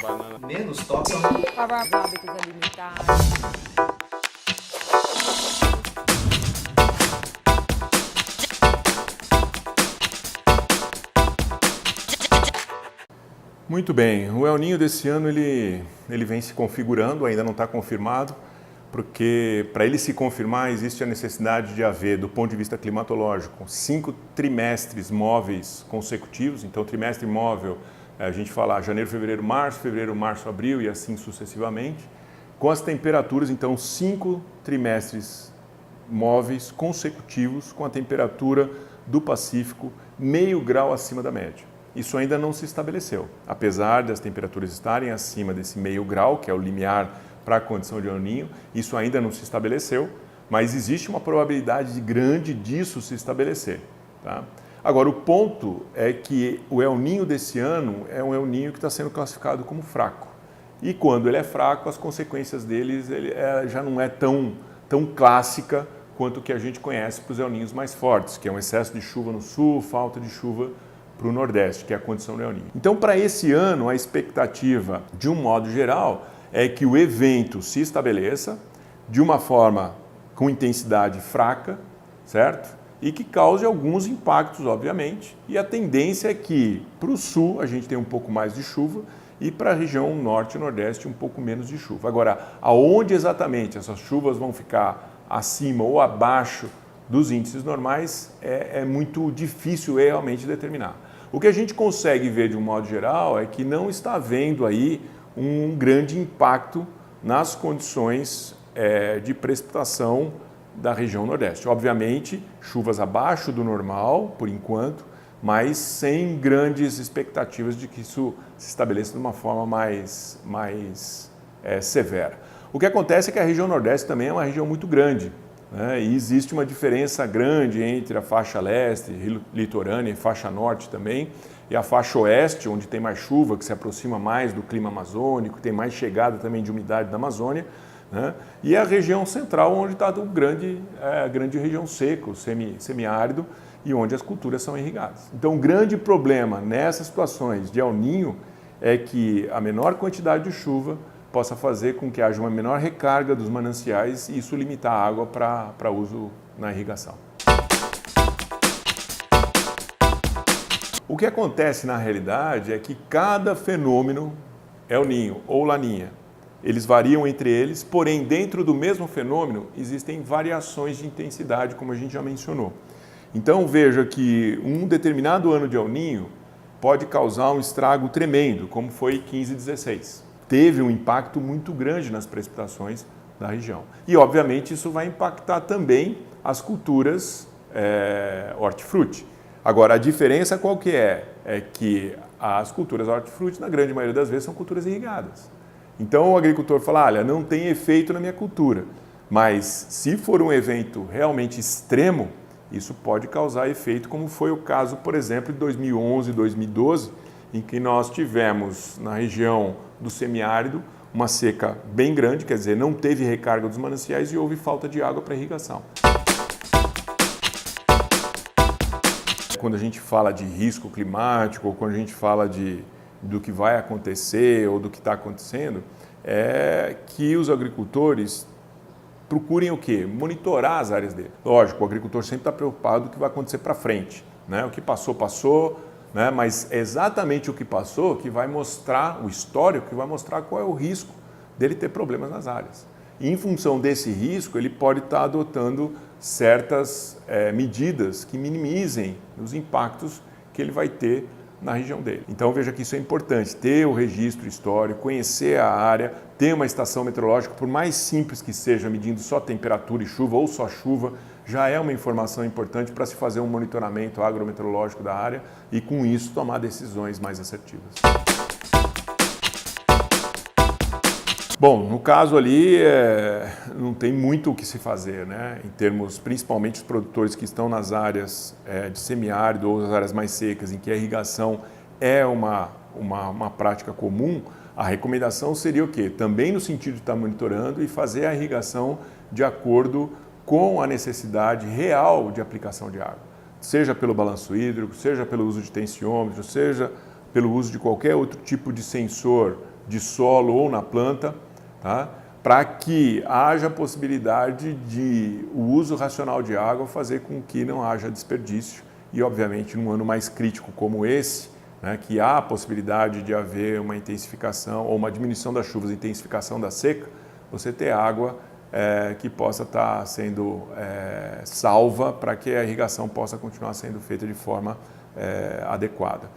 banana. Menos top. Para os hábitos alimentares. Muito bem, o El Niño desse ano ele vem se configurando, ainda não está confirmado, porque para ele se confirmar existe a necessidade de haver, do ponto de vista climatológico, 5 trimestres móveis consecutivos. Então, trimestre móvel, a gente fala janeiro, fevereiro, março, abril e assim sucessivamente, com as temperaturas, então 5 trimestres móveis consecutivos com a temperatura do Pacífico meio grau acima da média. Isso ainda não se estabeleceu, apesar das temperaturas estarem acima desse meio grau, que é o limiar para a condição de El Niño, isso ainda não se estabeleceu, mas existe uma probabilidade grande disso se estabelecer. Tá? Agora, o ponto é que o El Niño desse ano é um El Niño que está sendo classificado como fraco. E quando ele é fraco, as consequências deles já não é tão clássica quanto o que a gente conhece para os El Niños mais fortes, que é um excesso de chuva no sul, falta de chuva para o Nordeste, que é a condição do El Niño. Então, para esse ano, a expectativa, de um modo geral, é que o evento se estabeleça de uma forma com intensidade fraca, certo? E que cause alguns impactos, obviamente. E a tendência é que, para o sul, a gente tem um pouco mais de chuva e para a região norte e nordeste, um pouco menos de chuva. Agora, aonde exatamente essas chuvas vão ficar acima ou abaixo dos índices normais é muito difícil realmente determinar. O que a gente consegue ver de um modo geral é que não está havendo aí um grande impacto nas condições de precipitação da região Nordeste. Obviamente, chuvas abaixo do normal, por enquanto, mas sem grandes expectativas de que isso se estabeleça de uma forma mais severa. O que acontece é que a região Nordeste também é uma região muito grande, né? E existe uma diferença grande entre a faixa leste, litorânea e faixa norte também, e a faixa oeste, onde tem mais chuva, que se aproxima mais do clima amazônico, tem mais chegada também de umidade da Amazônia, né? E a região central, onde está a grande região seca, semiárido, e onde as culturas são irrigadas. Então, o grande problema nessas situações de El Niño é que a menor quantidade de chuva possa fazer com que haja uma menor recarga dos mananciais e isso limitar a água para uso na irrigação. O que acontece na realidade é que cada fenômeno, El Niño ou Laninha, eles variam entre eles, porém dentro do mesmo fenômeno existem variações de intensidade, como a gente já mencionou. Então veja que um determinado ano de El Niño pode causar um estrago tremendo, como foi 15 e 16. Teve um impacto muito grande nas precipitações da região. E, obviamente, isso vai impactar também as culturas hortifruti. Agora, a diferença qual que é? É que as culturas hortifruti, na grande maioria das vezes, são culturas irrigadas. Então, o agricultor fala, olha, não tem efeito na minha cultura, mas se for um evento realmente extremo, isso pode causar efeito, como foi o caso, por exemplo, de 2011 e 2012, em que nós tivemos na região do semiárido uma seca bem grande, quer dizer, não teve recarga dos mananciais e houve falta de água para irrigação. Quando a gente fala de risco climático, ou quando a gente fala do que vai acontecer ou do que está acontecendo, é que os agricultores procurem o quê? Monitorar as áreas dele. Lógico, o agricultor sempre está preocupado com o que vai acontecer para frente, né? O que passou, passou, né? Mas é exatamente o que passou que vai mostrar, o histórico, que vai mostrar qual é o risco dele ter problemas nas áreas. E em função desse risco, ele pode estar adotando certas medidas que minimizem os impactos que ele vai ter na região dele. Então veja que isso é importante, ter o registro histórico, conhecer a área, ter uma estação meteorológica, por mais simples que seja, medindo só temperatura e chuva ou só chuva, já é uma informação importante para se fazer um monitoramento agrometeorológico da área e com isso tomar decisões mais assertivas. Bom, no caso ali não tem muito o que se fazer, né? Em termos, principalmente os produtores que estão nas áreas de semiárido ou as áreas mais secas, em que a irrigação é uma prática comum, a recomendação seria o quê? Também no sentido de estar monitorando e fazer a irrigação de acordo com a necessidade real de aplicação de água. Seja pelo balanço hídrico, seja pelo uso de tensiômetro, seja pelo uso de qualquer outro tipo de sensor de solo ou na planta, tá? Para que haja possibilidade de o uso racional de água fazer com que não haja desperdício e, obviamente, num ano mais crítico como esse, né, que há a possibilidade de haver uma intensificação ou uma diminuição das chuvas e intensificação da seca, você ter água que possa estar sendo salva para que a irrigação possa continuar sendo feita de forma adequada.